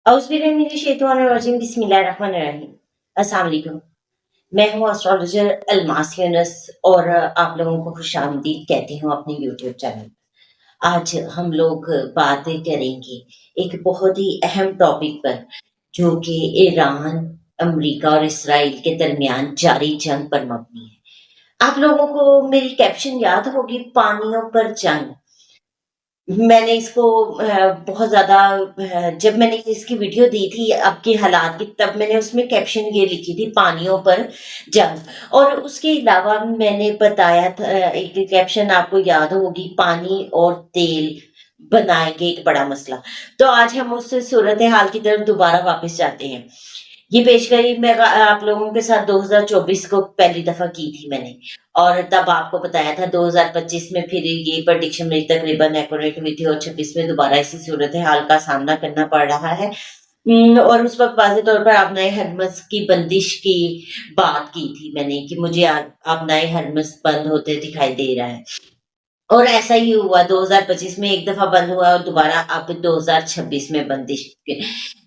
औज़ुबिल्लाहिमिनश्शैतानिर्रजीम बिस्मिल्लाहिर्रहमानिर्रहीम। अस्सलाम वालेकुम। मैं हूँ एस्ट्रोलॉजर अलमास यूनुस और आप लोगों को खुशामदीद कहती हूँ अपने यूट्यूब चैनल। आज हम लोग बातें करेंगे एक बहुत ही अहम टॉपिक पर, जो कि ईरान, अमेरिका और इसराइल के दरमियान जारी जंग पर मबनी है। आप लोगों को मेरी कैप्शन याद होगी, पानियों पर जंग। मैंने इसको बहुत ज़्यादा जब मैंने इसकी वीडियो दी थी अब के हालात की, तब मैंने उसमें कैप्शन ये लिखी थी, पानियों पर जंग। और उसके अलावा मैंने बताया था, एक कैप्शन आपको याद होगी, पानी और तेल बनाएंगे एक बड़ा मसला। तो आज हम उस सूरत हाल की तरफ दोबारा वापस जाते हैं। ये पेशगोई मैं आप लोगों के साथ 2024 को पहली दफा की थी मैंने, और तब आपको बताया था 2025 में फिर ये प्रेडिक्शन मेरी तकरीबन एक्यूरेट हुई थी, और 26 में दोबारा इसी सूरत हाल का सामना करना पड़ रहा है। और उस वक्त वाज़ेह तौर पर आपनाए हरमस की बंदिश की बात की थी मैंने कि मुझे आपनाए हरमस बंद होते दिखाई दे रहा है। और ऐसा ही हुआ, 2025 में एक दफा बंद हुआ और दोबारा अब 2026 में बंदिश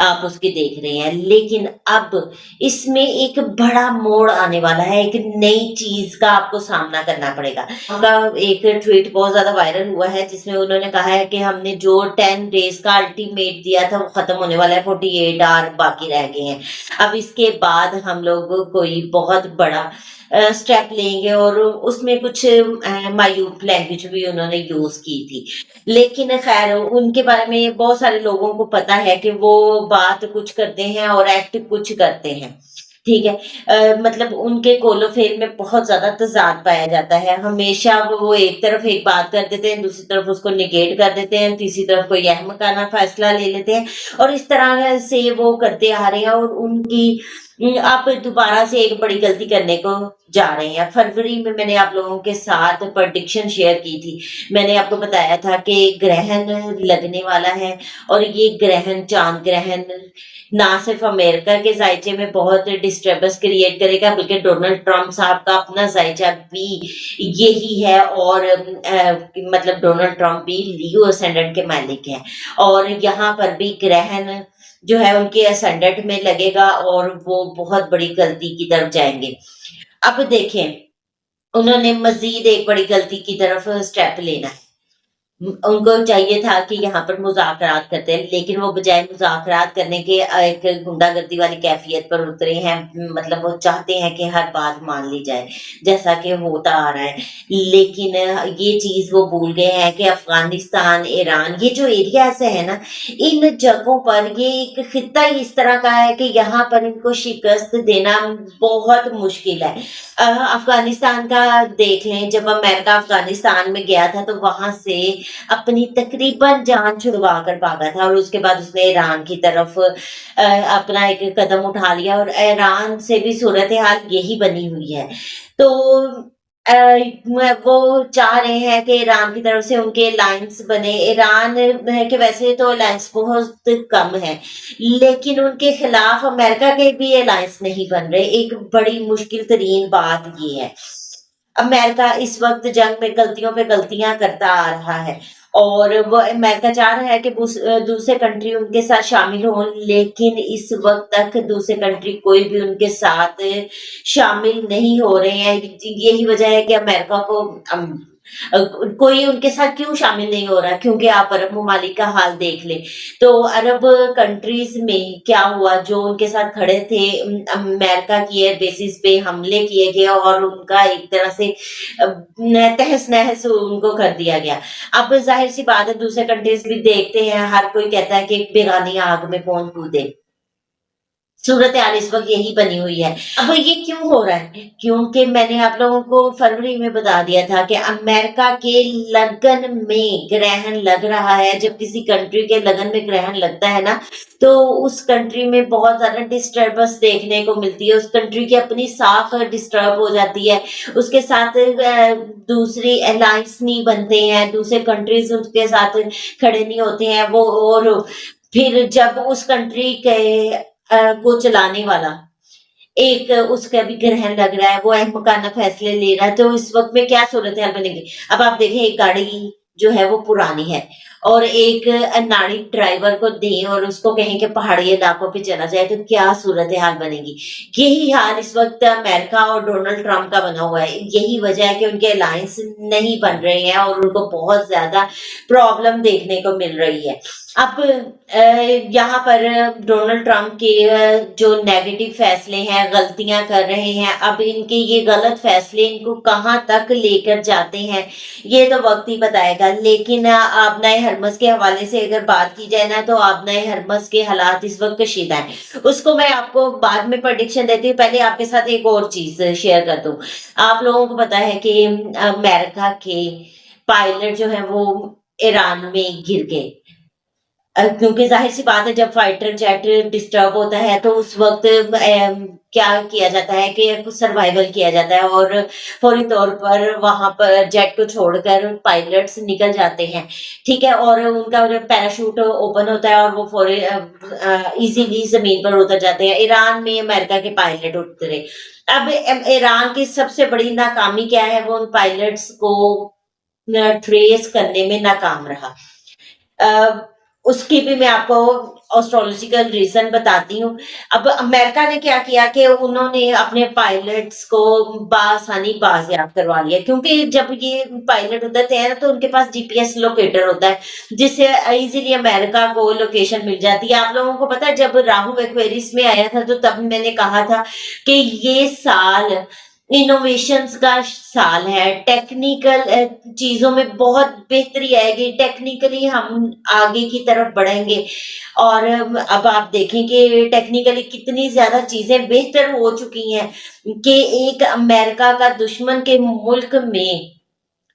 आप उसकी देख रहे हैं। लेकिन अब इसमें एक बड़ा मोड़ आने वाला है, एक नई चीज का आपको सामना करना पड़ेगा। उनका एक ट्वीट बहुत ज्यादा वायरल हुआ है जिसमें उन्होंने कहा है कि हमने जो 10 डेज का अल्टीमेट दिया था वो खत्म होने वाला है, 48 आवर बाकी रह गए हैं। अब इसके बाद हम लोग कोई बहुत बड़ा स्टेप लेंगे, और उसमें कुछ मायूप लैंग्वेज भी उन्होंने यूज की थी। लेकिन खैर उनके बारे में बहुत सारे लोगों को पता है कि वो बात कुछ करते हैं और एक्ट कुछ करते हैं। ठीक है, मतलब उनके कोलोफेल में बहुत ज्यादा तजाद पाया जाता है। हमेशा वो एक तरफ एक बात कर देते हैं, दूसरी तरफ उसको निगेट कर देते हैं, तीसरी तरफ कोई अहमकाना फैसला ले लेते हैं, और इस तरह से वो करते आ रहे हैं। और उनकी आप दोबारा से एक बड़ी गलती करने को जा रहे हैं। फरवरी में मैंने आप लोगों के साथ प्रेडिक्शन शेयर की थी। मैंने आपको बताया था कि ग्रहण लगने वाला है, और ये ग्रहण, चांद ग्रहण, ना सिर्फ अमेरिका के जायचे में बहुत डिस्टर्बेंस क्रिएट करेगा, बल्कि डोनाल्ड ट्रंप साहब का अपना जायचा भी यही है। और मतलब डोनाल्ड ट्रंप भी लियो असेंडेंट के मालिक हैं, और यहाँ पर भी ग्रहण जो है उनके असेंडेंट में लगेगा, और वो बहुत बड़ी गलती की तरफ जाएंगे। अब देखें, उन्होंने मजीद एक बड़ी गलती की तरफ स्टेप लेना है। उनको चाहिए था कि यहाँ पर मुज़ाकरात करते हैं, लेकिन वो बजाय मुज़ाकरात करने के एक गुंडागर्दी वाली कैफियत पर उतरे हैं। मतलब वो चाहते हैं कि हर बात मान ली जाए, जैसा कि होता आ रहा है। लेकिन ये चीज़ वो भूल गए हैं कि अफ़गानिस्तान, ईरान, ये जो एरियाज़ है ना, इन जगहों पर ये एक खित्ता ही इस तरह का है कि यहाँ पर इनको शिकस्त देना बहुत मुश्किल है। अफ़गानिस्तान का देख लें, जब अमेरिका अफ़गानिस्तान में गया था तो वहाँ से अपनी तकरीबन जान छुड़वा कर भागा था, और उसके बाद उसने ईरान की तरफ अपना एक कदम उठा लिया, और ईरान से भी सूरत हाल यही बनी हुई है। तो वो चाह रहे हैं कि ईरान की तरफ से उनके अलायंस बने। ईरान के वैसे तो अलायंस बहुत कम है, लेकिन उनके खिलाफ अमेरिका के भी अलायंस नहीं बन रहे। एक बड़ी मुश्किल तरीन बात ये है। अमेरिका इस वक्त जंग में गलतियों पे गलतियां करता आ रहा है, और वो अमेरिका चाह रहा है कि दूसरे कंट्री उनके साथ शामिल हो, लेकिन इस वक्त तक दूसरे कंट्री कोई भी उनके साथ शामिल नहीं हो रहे हैं। यही वजह है कि अमेरिका को कोई उनके साथ क्यों शामिल नहीं हो रहा, क्योंकि आप अरब ममालिक का हाल देख लें तो अरब कंट्रीज में क्या हुआ, जो उनके साथ खड़े थे, अमेरिका की एयर बेसिस पे हमले किए गए, और उनका एक तरह से तहस नहस उनको कर दिया गया। अब जाहिर सी बात है, दूसरे कंट्रीज भी देखते हैं, हर कोई कहता है कि बेगानी आग में कौन कूदे। सूरत हाल इस वक्त यही बनी हुई है। अब ये क्यों हो रहा है? क्योंकि मैंने आप लोगों को फरवरी में बता दिया था कि अमेरिका के लगन में ग्रहण लग रहा है। जब किसी कंट्री के लगन में ग्रहण लगता है ना, तो उस कंट्री में बहुत ज्यादा डिस्टर्बेंस देखने को मिलती है। उस कंट्री की अपनी साख डिस्टर्ब हो जाती है, उसके साथ दूसरी अलायंस नहीं बनते हैं, दूसरे कंट्रीज उसके साथ खड़े नहीं होते हैं वो। और फिर जब उस कंट्री के को चलाने वाला एक उसका भी ग्रहण लग रहा है, वो अहमकाना फैसले ले रहा है, तो इस वक्त में क्या सूरत हाल बनेगी। अब आप देखें, एक गाड़ी जो है वो पुरानी है, और एक अनाड़ी ड्राइवर को दें और उसको कहें कि पहाड़ी इलाकों पे चला जाए, तो क्या सूरत हाल बनेगी। यही हाल इस वक्त अमेरिका और डोनाल्ड ट्रंप का बना हुआ है। यही वजह है कि उनके अलायंस नहीं बन रहे हैं और उनको बहुत ज्यादा प्रॉब्लम देखने को मिल रही है। अब यहाँ पर डोनाल्ड ट्रंप के जो नेगेटिव फैसले हैं, गलतियां कर रहे हैं, अब इनके ये गलत फैसले इनको कहाँ तक लेकर जाते हैं ये तो वक्त ही बताएगा। लेकिन आबनाए हरमस के हवाले से अगर बात की जाए ना, तो आबनाए हरमस के हालात इस वक्त कशीदा है। उसको मैं आपको बाद में प्रेडिक्शन देती हूँ, पहले आपके साथ एक और चीज शेयर कर दूं। आप लोगों को पता है कि अमेरिका के पायलट जो है वो ईरान में गिर गए। क्योंकि जाहिर सी बात है, जब फाइटर जेट डिस्टर्ब होता है तो उस वक्त क्या किया जाता है कि कुछ सर्वाइवल किया जाता है और फौरी तौर पर वहां पर जेट को छोड़कर पायलट्स निकल जाते हैं, ठीक है। और उनका जो पैराशूट ओपन होता है और वो फौरी इजीली जमीन पर उतर जाते हैं। ईरान में अमेरिका के पायलट उतरे। अब ईरान की सबसे बड़ी नाकामी क्या है, वो उन पायलट्स को ट्रेस करने में नाकाम रहा। उसकी भी मैं आपको एस्ट्रोलॉजिकल रीजन बताती हूँ। अब अमेरिका ने क्या किया कि उन्होंने अपने पायलट्स को बासानी बाजियाब करवा लिया, क्योंकि जब ये पायलट उतरते हैं तो उनके पास जीपीएस लोकेटर होता है जिससे इजीली अमेरिका को लोकेशन मिल जाती है। आप लोगों को पता है, जब राहु एक्वेरियस में आया था तो तब मैंने कहा था कि ये साल इनोवेशंस का साल है, टेक्निकल चीजों में बहुत बेहतरी आएगी, टेक्निकली हम आगे की तरफ बढ़ेंगे। और अब आप देखें कि टेक्निकली कितनी ज्यादा चीजें बेहतर हो चुकी हैं कि एक अमेरिका का दुश्मन के मुल्क में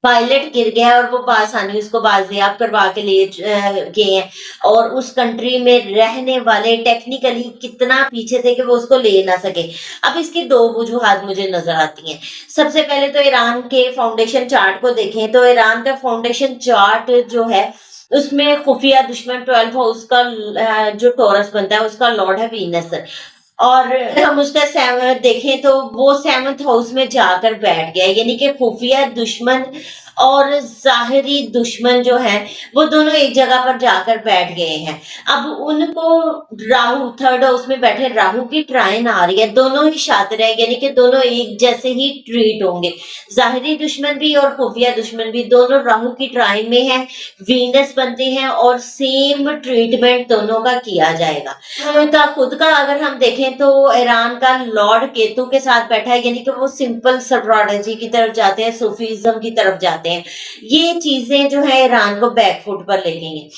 पायलट गिर गया और वो बासानी उसको बाजियाब करवा के ले गए हैं। और उस कंट्री में रहने वाले टेक्निकली कितना पीछे थे कि वो उसको ले ना सके। अब इसकी दो वजूहात मुझे नजर आती हैं। सबसे पहले तो ईरान के फाउंडेशन चार्ट को देखें तो ईरान का फाउंडेशन चार्ट जो है उसमें खुफिया दुश्मन 12 हाउस का जो टोरस बनता है उसका लॉर्ड है वीनस। और हम उसका देखें तो वो 7th हाउस में जाकर बैठ गया, यानी कि खुफिया दुश्मन और जाहिरी दुश्मन जो है वो दोनों एक जगह पर जाकर बैठ गए हैं। अब उनको राहु 3rd हाउस में बैठे राहु की ट्राइन आ रही है, दोनों ही शातिर है, यानी कि दोनों एक जैसे ही ट्रीट होंगे। जाहिरी दुश्मन भी और खुफिया दुश्मन भी दोनों राहु की ट्राइन में है, वीनस बनते हैं और सेम ट्रीटमेंट दोनों का किया जाएगा। उनका खुद का अगर हम देखें तो ईरान का लॉर्ड केतु के साथ बैठा है, यानी कि वो सिंपल एस्ट्रोलॉजी की तरफ जाते हैं, सूफीज्म की तरफ जाते हैं। ये चीजें जो है ईरान को बैकफुट पर ले गई हैं।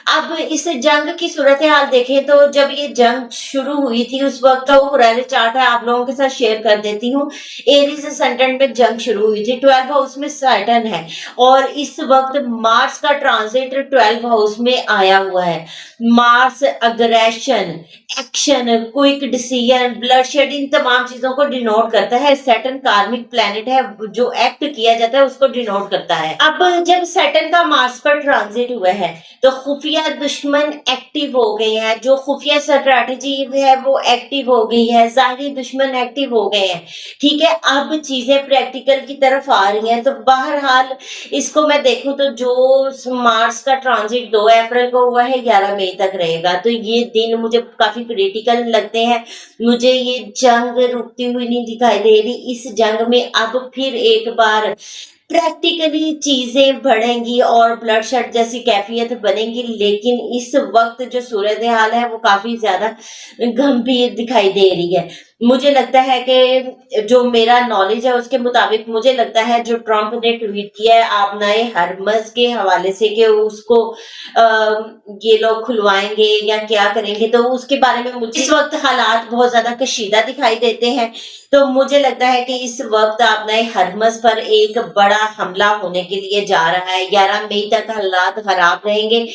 अब इस जंग की सूरत हाल देखें तो जब ये जंग शुरू हुई थी उस वक्त का वो पुराने चार्ट है, आप लोगों के साथ शेयर कर देती हूँ। एरीज असेंडेंट में जंग शुरू हुई थी, 12 हाउस में सैटर्न है और इस वक्त मार्स का ट्रांजिट 12 हाउस में आया हुआ है। Mars aggression, action, quick decision, bloodshed, इन तमाम चीजों को डिनोट करता है। सैटर्न कार्मिक प्लैनेट है, जो एक्ट किया जाता है उसको डिनोट करता है। अब जब सैटर्न का मार्स पर ट्रांजिट हुआ है तो खुफिया दुश्मन एक्टिव हो गए हैं, जो खुफिया स्ट्रैटेजी है वो एक्टिव हो गई है, जाहिरी दुश्मन एक्टिव हो गए हैं, ठीक है। अब चीजें प्रैक्टिकल की तरफ आ रही हैं। तो बहरहाल इसको मैं देखूं तो जो मार्स का ट्रांजिट 2 अप्रैल को हुआ है 11 मई तक रहेगा, तो ये दिन मुझे काफी क्रिटिकल लगते हैं। मुझे ये जंग रुकती हुई नहीं दिखाई दे रही। इस जंग में अब फिर एक बार प्रैक्टिकली चीजें बढ़ेंगी और ब्लड शेड जैसी कैफियत बनेगी, लेकिन इस वक्त जो सूरत हाल है वो काफी ज्यादा गंभीर दिखाई दे रही है। मुझे लगता है कि जो मेरा नॉलेज है उसके मुताबिक मुझे लगता है जो ट्रंप ने ट्वीट किया है आबनाए हरमस के हवाले से कि उसको ये लोग खुलवाएंगे या क्या करेंगे, तो उसके बारे में मुझे इस वक्त हालात बहुत ज्यादा कशीदा दिखाई देते हैं। तो मुझे लगता है कि इस वक्त आबनाए हरमस पर एक बड़ा हमला होने के लिए जा रहा है। 11 मई तक हालात खराब रहेंगे।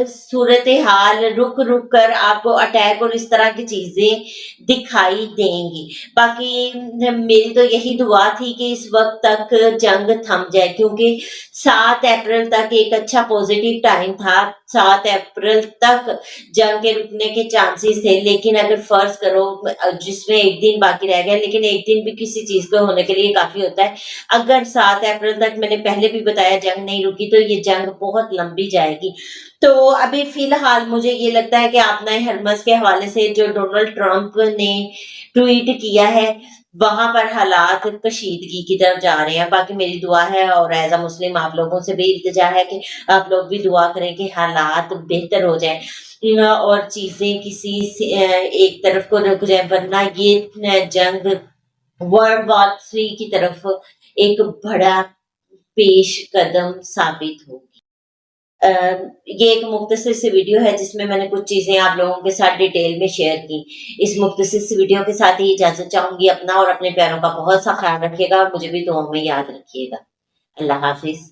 सूरत हाल रुक रुक कर आपको अटैक और इस तरह की चीजें दिखाई देंगी। बाकी मेरी तो यही दुआ थी कि इस वक्त तक जंग थम जाए, क्योंकि 7 अप्रैल तक एक अच्छा पॉजिटिव टाइम था। 7 अप्रैल तक जंग के रुकने के चांसेस थे, लेकिन अगर फर्ज करो जिसमें एक दिन बाकी रह गया, लेकिन एक दिन भी किसी चीज को होने के लिए काफी होता है। अगर 7 अप्रैल तक, मैंने पहले भी बताया, जंग नहीं रुकी तो ये जंग बहुत लंबी जाएगी। तो अभी फिलहाल मुझे ये लगता है कि अपना हरमस के हवाले से जो डोनाल्ड ट्रंप ने ट्वीट किया है, वहां पर हालात कशीदगी की तरफ जा रहे हैं। बाकी मेरी दुआ है और एज अ मुस्लिम आप लोगों से भी इल्तिजा है कि आप लोग भी दुआ करें कि हालात बेहतर हो जाए और चीजें एक तरफ को रुक जाए, वरना ये जंग वर्ल्ड वॉर 3 की तरफ एक बड़ा पेश कदम साबित होगी। ये एक मुख्तसर सी वीडियो है जिसमें मैंने कुछ चीजें आप लोगों के साथ डिटेल में शेयर की। इस मुख्तसर सी वीडियो के साथ ही इजाजत चाहूंगी। अपना और अपने प्यारों का बहुत सा ख्याल रखिएगा और मुझे भी दुआ में याद रखिएगा। अल्लाह हाफिज।